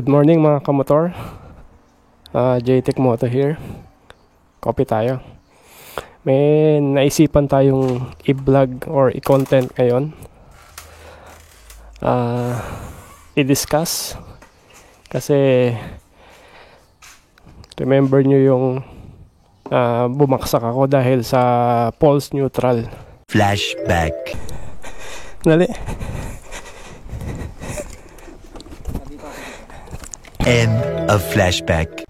Good morning mga kamotor. JTech Moto here. Copy tayo. May naisipan tayong i-vlog or i-content ngayon. I-discuss. Kasi remember nyo yung bumaksak ako dahil sa pulse neutral. Flashback. Dali. End of flashback.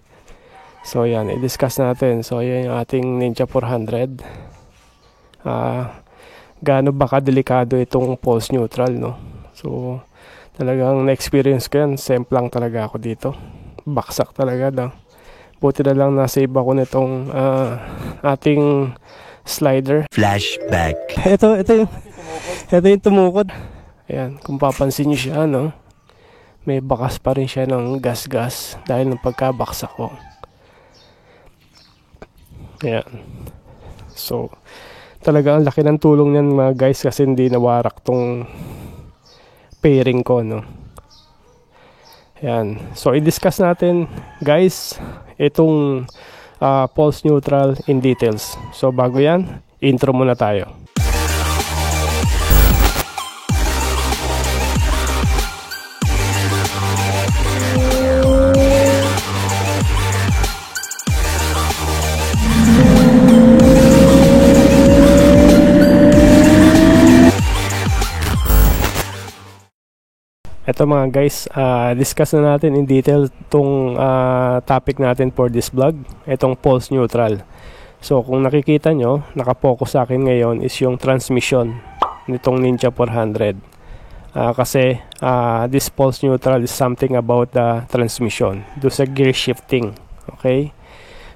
So yan, i-discuss natin. So yan yung ating Ninja 400. Gaano ba kadelikado itong pulse neutral, no? So talagang na-experience ko yan. Semplang talaga ako dito. Baksak talaga, no? Buti na lang na-save ako nitong ating slider. Flashback. Ito yung tumukod. Ayan, kung papansin nyo siya, no? May bakas pa rin siya ng gas-gas dahil ng pagkabaksak ko. Ayan. So, talaga ang laki ng tulong niyan mga guys kasi hindi nawarak tong pairing ko, no? Ayan. So, i-discuss natin guys itong pulse neutral in details. So, bago yan, intro muna tayo. Ito mga guys, discuss na natin in detail itong topic natin for this vlog, itong pulse neutral. So kung nakikita nyo, nakapokus sa akin ngayon is yung transmission nitong Ninja 400. Kasi this pulse neutral is something about the transmission, do sa gear shifting. Okay?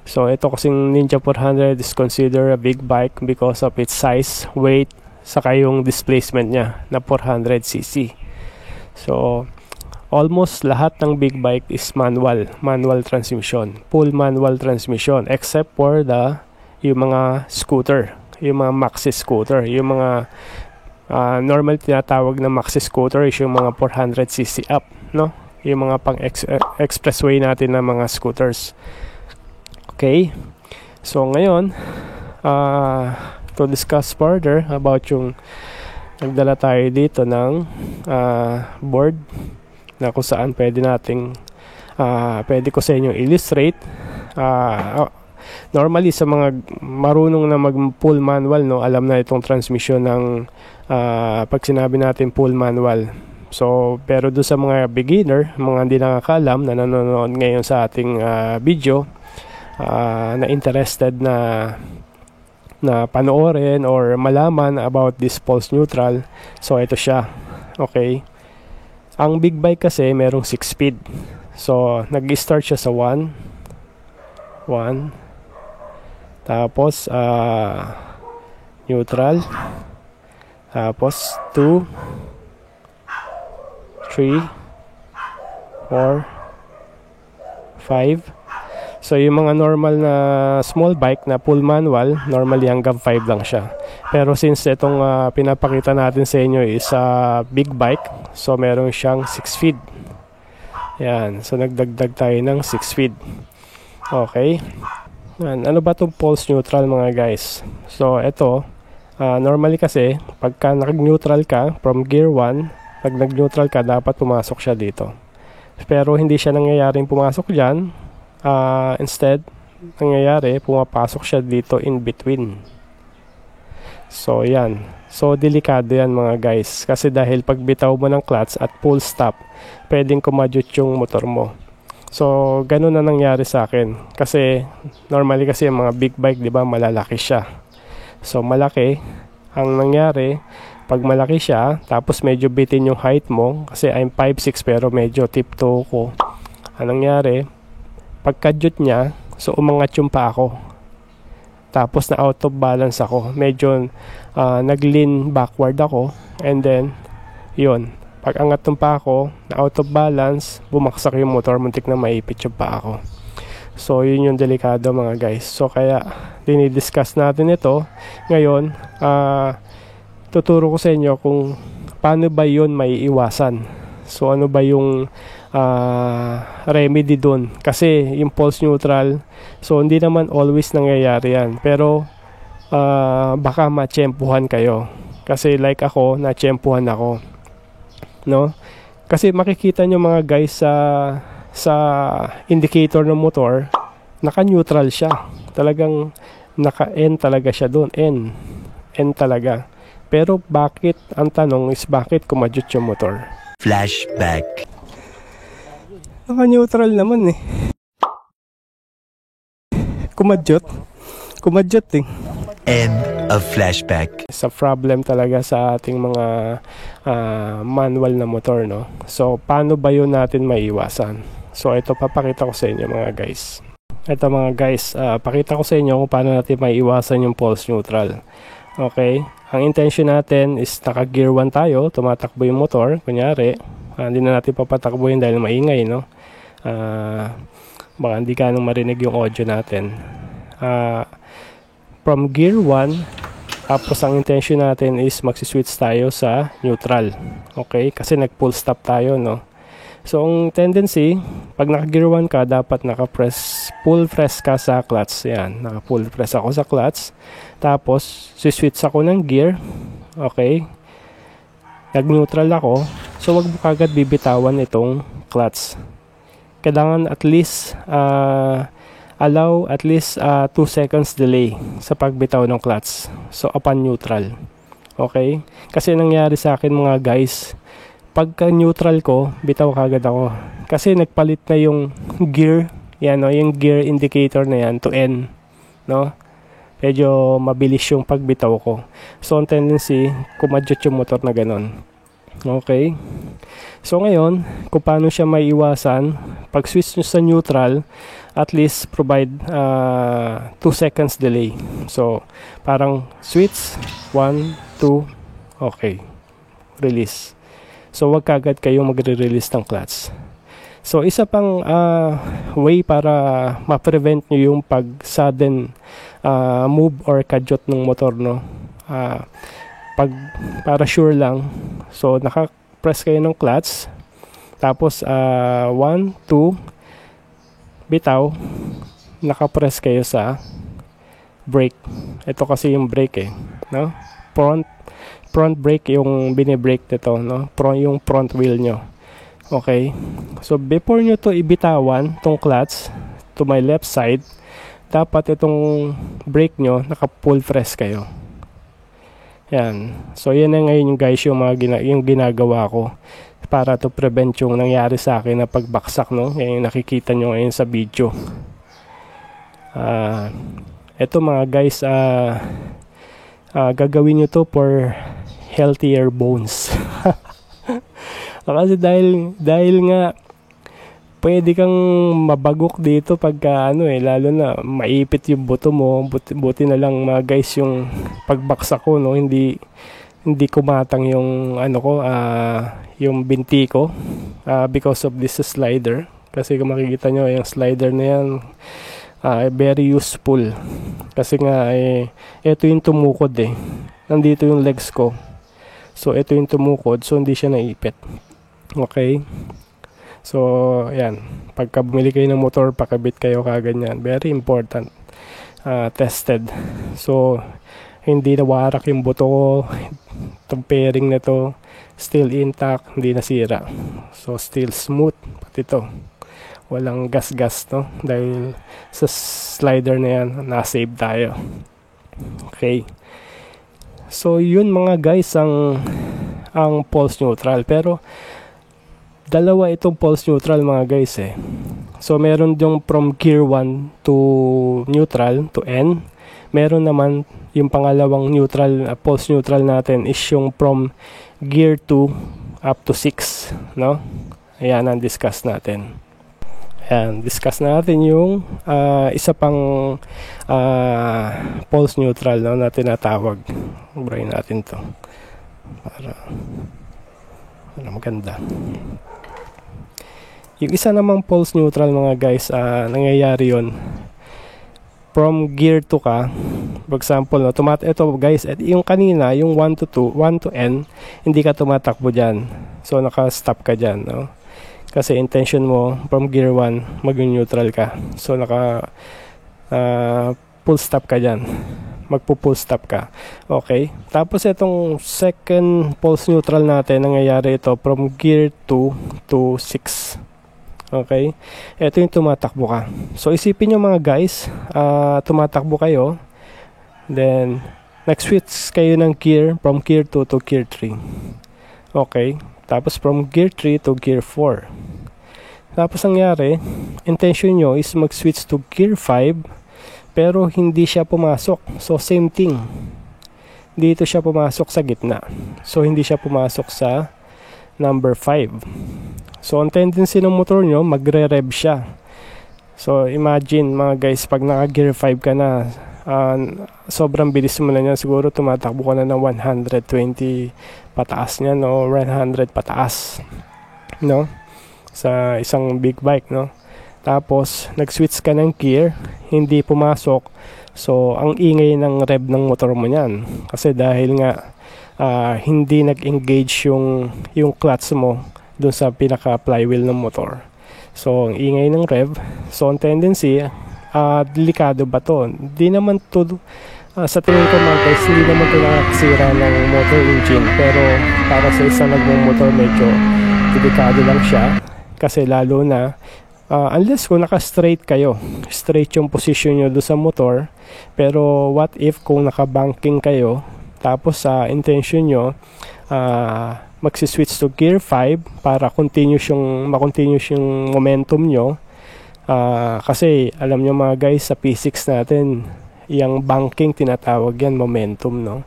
So ito kasing Ninja 400 is considered a big bike because of its size, weight, saka yung displacement niya na 400cc. So, almost lahat ng big bike is manual transmission, full manual transmission, except for yung mga scooter, yung mga maxi scooter, yung mga normal tinatawag na maxi scooter is yung mga 400cc up, no? Yung mga pang expressway natin na mga scooters. Okay? So, ngayon, to discuss further about yung nagdala tayo dito ng board na kung saan pwede pwede ko sa inyo illustrate. Normally sa mga marunong na mag full manual, no, alam na itong transmission ng pag sinabi natin full manual. So pero do sa mga beginner, mga hindi nakakalam na nanonood ngayon sa ating video, na interested na panoorin or malaman about this pulse neutral, so ito siya. Okay, ang big bike kasi merong 6 speed, so nag-start siya sa 1, tapos neutral, tapos 2, 3, 4, 5. So yung mga normal na small bike na full manual, normally hanggang 5 lang siya. Pero since itong pinapakita natin sa inyo is big bike, so meron siyang 6 speed. Yan, so nagdagdag tayo ng 6 speed. Okay. Yan. Ano ba itong pulse neutral mga guys? So ito, normally kasi pagka nag-neutral ka from gear 1, pag nag-neutral ka dapat pumasok siya dito. Pero hindi siya nangyayaring pumasok dyan. Instead, nangyayari, pumapasok siya dito in between. So, yan. So, delikado yan mga guys. Kasi dahil pag bitaw mo ng clutch at full stop, pwedeng kumadyot yung motor mo. So, ganun na nangyari sa akin. Kasi, normally kasi yung mga big bike, di ba, malalaki siya. So, malaki. Ang nangyari, pag malaki siya, tapos medyo bitin yung height mo, kasi I'm 5'6", pero medyo tiptoe ko. Anong nangyari? Pagkadyot niya, so umangat yung pa ako. Tapos na out of balance ako. Medyo nag-lean backward ako. And then, yun. Pag angat ng pa ako, na out of balance, bumaksak yung motor. Muntik na maipit yung pa ako. So, yun yung delikado mga guys. So, kaya dinidiscuss natin ito. Ngayon, tuturo ko sa inyo kung paano ba yun may iwasan. So, ano ba yung remedy dun. Kasi yung pulse neutral, so hindi naman always nangyayari yan. Pero baka matsyempuhan kayo. Kasi like ako, natsyempuhan ako. No? Kasi makikita nyo mga guys sa indicator ng motor, naka-neutral siya. Talagang naka-N talaga siya doon. N talaga. Pero bakit, ang tanong is bakit kumadyot yung motor? Flashback. Naka-neutral naman eh. Kumadyot eh. End of flashback. Sa problem talaga sa ating mga manual na motor, no? So, paano ba yun natin maiwasan? So, ito papakita ko sa inyo mga guys. Ito mga guys, pakita ko sa inyo kung paano natin maiwasan yung pulse neutral. Okay? Ang intention natin is naka-gear 1 tayo, tumatakbo yung motor. Kunyari, hindi na natin papatakbuhin dahil maingay, no? Baka hindi ka nang marinig yung audio natin. From gear 1, tapos ang intention natin is magsiswitch tayo sa neutral. Okay? Kasi nag-full stop tayo, no? So, ang tendency, pag naka-gear 1 ka, dapat full press ka sa clutch. Yan, naka-full press ako sa clutch. Tapos, switch ako ng gear. Okay? Nag-neutral ako. So, wag mo kagad bibitawan itong clutch. Kailangan at least, allow at least 2 seconds delay sa pagbitaw ng clutch. So, upon neutral. Okay? Kasi nangyari sa akin mga guys, pagka neutral ko, bitaw kagad ako. Kasi nagpalit na yung gear, yan no, yung gear indicator na yan to N, no? Medyo mabilis yung pagbitaw ko. So, ang tendency, kumadyot yung motor na ganun. Okay? So, ngayon, kung paano siya maiiwasan, pag switch nyo sa neutral, at least provide 2 seconds delay. So, parang switch, 1, 2, okay. Release. So, wag kagad kayo magre-release ng clutch. So, isa pang way para ma-prevent nyo yung pag-sudden move or kadyot ng motor, no? Para sure lang. So, naka-press kayo ng clutch. Tapos, 1, 2, bitaw. Naka-press kayo sa brake. Ito kasi yung brake eh, no? Front brake yung bine-brake nito, no? Yung front wheel nyo. Okay? So, before nyo to ibitawan, tong clutch, to my left side, dapat itong brake nyo, naka-full press kayo. Yan. So, yan na ngayon yung guys, yung ginagawa ko para to prevent yung nangyari sa akin na pagbaksak, no? Yan yung nakikita nyo ngayon sa video. Ito mga guys, gagawin nyo to for healthier bones. Kasi dahil nga pwede kang mabagok dito pagka lalo na maipit yung buto mo. Buti na lang mga guys yung pagbaksak ko, no, hindi kumatang yung yung binti ko because of this slider. Kasi kung makikita nyo yung slider na yan, very useful kasi nga ito yung tumukod nandito yung legs ko. So, ito yung tumukod. So, hindi siya naipit. Okay? So, yan. Pagka bumili kayo ng motor, pakabit kayo kaganyan. Very important. Tested. So, hindi nawarak yung buto ko. Itong pairing na to, still intact. Hindi nasira. So, still smooth. Pati ito. Walang gas-gas, no? Dahil sa slider na yan, na-save tayo. Okay? So, yun mga guys ang pulse neutral. Pero, dalawa itong pulse neutral mga guys So, meron yung from gear 1 to neutral, to N. Meron naman yung pangalawang neutral, pulse neutral natin is yung from gear 2 up to 6, no? Ayan ang discuss natin. Ayan, discuss natin yung isa pang pulse neutral, no, na tinatawag. Brain natin to para maganda. Yung isa namang pulse neutral mga guys, nangyayari yon from gear 2 ka. For example, no, ito guys, yung kanina, yung 1 to N, hindi ka tumatakbo dyan. So, naka-stop ka dyan, no? Kasi intention mo from gear 1 mag-neutral ka. So naka full stop ka dyan. Magpo-full stop ka. Okay. Tapos itong second pulse neutral natin, nangyayari ito from gear 2 to 6. Okay. Ito yung tumatakbo ka. So isipin nyo mga guys, tumatakbo kayo. Then nag-switch kayo ng gear from gear 2 to gear 3. Okay. Tapos from gear 3 to gear 4. Tapos nangyari, intention nyo is mag-switch to gear 5. Pero hindi siya pumasok. So same thing. Dito siya pumasok sa gitna. So hindi siya pumasok sa number 5. So ang tendency ng motor nyo, magre-rev siya. So imagine mga guys, pag naka gear 5 ka na, sobrang bilis mo na niyan. Siguro tumatakbo ka na ng 120 pataas niyan, no? 100 pataas, no? Sa isang big bike, no? Tapos nag-switch ka ng gear, hindi pumasok. So ang ingay ng rev ng motor mo niyan. Kasi dahil nga hindi nag-engage yung clutch mo dun sa pinaka flywheel ng motor. So ang ingay ng rev. So ang tendency, delikado ba to? Hindi naman to, sa tingin ko mga guys, hindi naman to nakakasira ng motor engine. Pero para sa isang nagmumotor, medyo delikado lang siya. Kasi lalo na unless kung naka-straight kayo, straight yung position nyo doon sa motor. Pero what if kung naka-banking kayo, tapos sa intention nyo, magsi-switch to gear 5 para ma-continuous yung momentum nyo. Kasi alam nyo mga guys, sa P6 natin, yung banking tinatawag yan, momentum, no?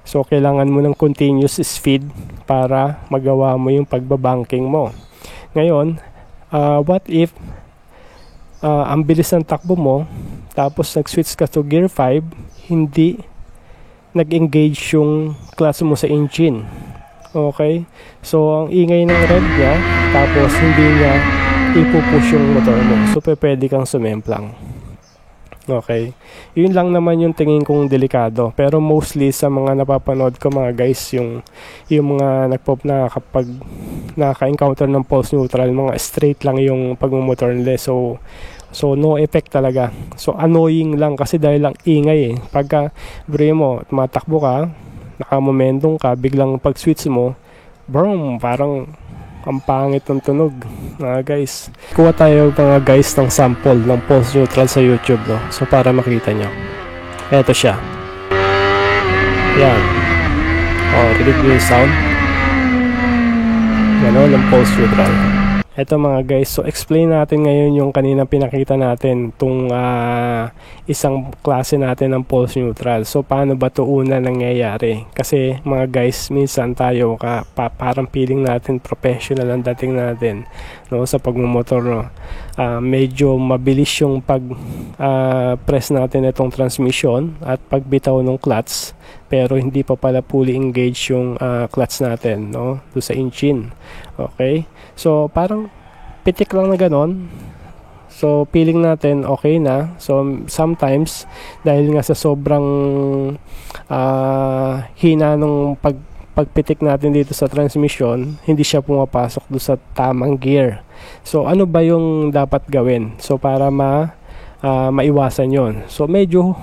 So kailangan mo ng continuous speed para magawa mo yung pagbabanking mo. Ngayon, what if ang bilis ng takbo mo, tapos nag-switch ka to gear 5, hindi nag-engage yung clutch mo sa engine. Okay? So ang ingay ng rev niya, tapos hindi niya ipupush yung motor mo. So pwede kang sumemplang. Okay? Yun lang naman yung tingin kong delikado. Pero mostly sa mga napapanood ko mga guys, yung mga kapag naka-encounter ng pulse neutral, mga straight lang yung pagmumotor nila. So no effect talaga. So annoying lang kasi dahil lang ingay eh. Pagka mo, tumatakbo ka, naka-momentum ka, biglang pag-switch mo, boom, parang ang pangit ng tunog. Guys, kuha tayo mga guys ng sample ng pulse neutral sa YouTube, no? So para makita nyo. Eto siya. Yan. Rinig nyo yung sound. Ganon ang pulse neutral. Eto mga guys, so explain natin ngayon yung kanina pinakita natin itong isang klase natin ng pulse neutral. So paano ba ito una nangyayari? Kasi mga guys, minsan tayo parang feeling natin professional ang dating natin, no, sa pagmumotor, no? Medyo mabilis yung press natin itong transmission at pagbitaw ng clutch, pero hindi pa pala fully engage yung clutch natin, no, doon sa engine. Okay? So parang pitik lang na ganon. So feeling natin okay na. So sometimes dahil nga sa sobrang hina nung pagpitik natin dito sa transmission, hindi siya pumapasok doon sa tamang gear. So ano ba yung dapat gawin? So para maiwasan yon. So medyo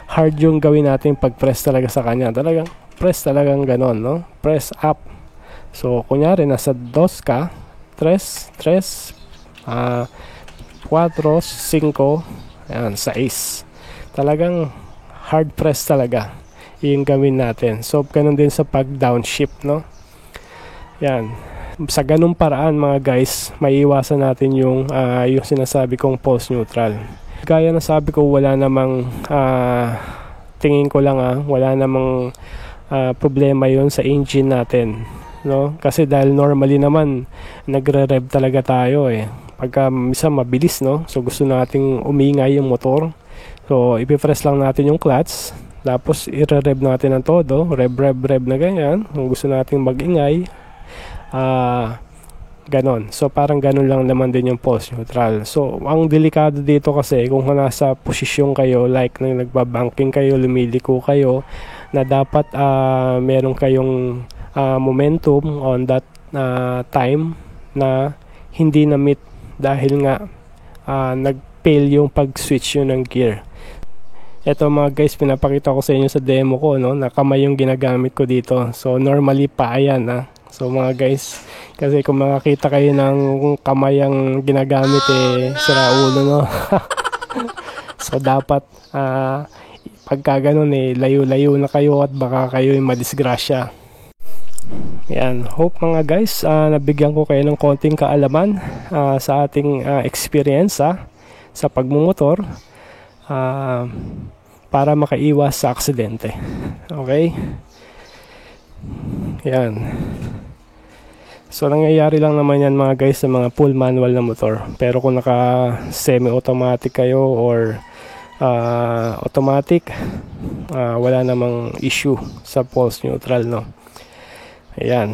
hard yung gawin natin pag-press talaga sa kanya. Talagang press talagang ganon, no? Press up. So kunyari nasa 2 ka, 3, 4, 5, ayan, 6. Talagang hard press talaga yung gawin natin. So ganun din sa pag downshift, no? Yan. Sa ganung paraan mga guys, maiiwasan natin yung sinasabi kong pulse neutral. Gaya na sabi ko, wala namang tingin ko lang wala namang problema yun sa engine natin, no? Kasi dahil normally naman nagre-rev talaga tayo eh. Pagka minsan mabilis, no? So gusto nating umingay yung motor. So ipipress lang natin yung clutch, tapos i-rev natin ng todo, rev na ganyan. Kung gusto nating mag-ingay, ganon. So parang ganon lang naman din yung pulse neutral. So ang delikado dito kasi kung nasa posisyon kayo, like nang nagbabanking kayo, lumiliko kayo, na dapat meron kayong momentum on that time, na hindi na meet dahil nga nag-fail yung pag-switch yun ng gear. Ito mga guys, pinapakita ko sa inyo sa demo ko, no, na kamay yung ginagamit ko dito. So normally pa yan, So mga guys, kasi kung makakita kayo ng kamay ang ginagamit, sira ulo, no. So dapat pagka ganun, layo-layo na kayo at baka kayo yung madisgrasya. Yan, hope mga guys, nabigyan ko kayo ng konting kaalaman sa ating experience sa pagmumotor, para makaiwas sa aksidente. Okay? Yan. So nangyayari lang naman yan mga guys sa mga full manual na motor. Pero kung naka semi-automatic kayo or automatic, wala namang issue sa pulse neutral, no. Ayan.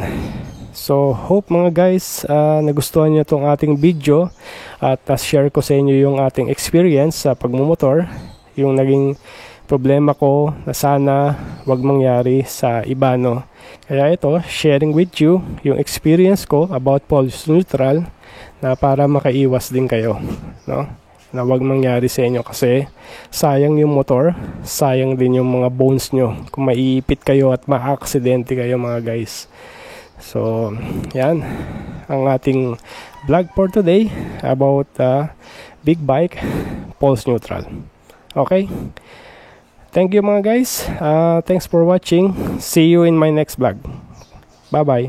So hope mga guys, nagustuhan nyo itong ating video at share ko sa inyo yung ating experience sa pagmumotor, yung naging problema ko na sana wag mangyari sa iba, no. Kaya ito, sharing with you yung experience ko about pulse neutral, na para makaiwas din kayo, no, na wag mangyari sa inyo, kasi sayang yung motor, sayang din yung mga bones nyo kung maiipit kayo at ma-aksidente kayo mga guys. So yan ang ating vlog for today about big bike pulse neutral. Okay, thank you mga guys, thanks for watching. See you in my next vlog. Bye bye.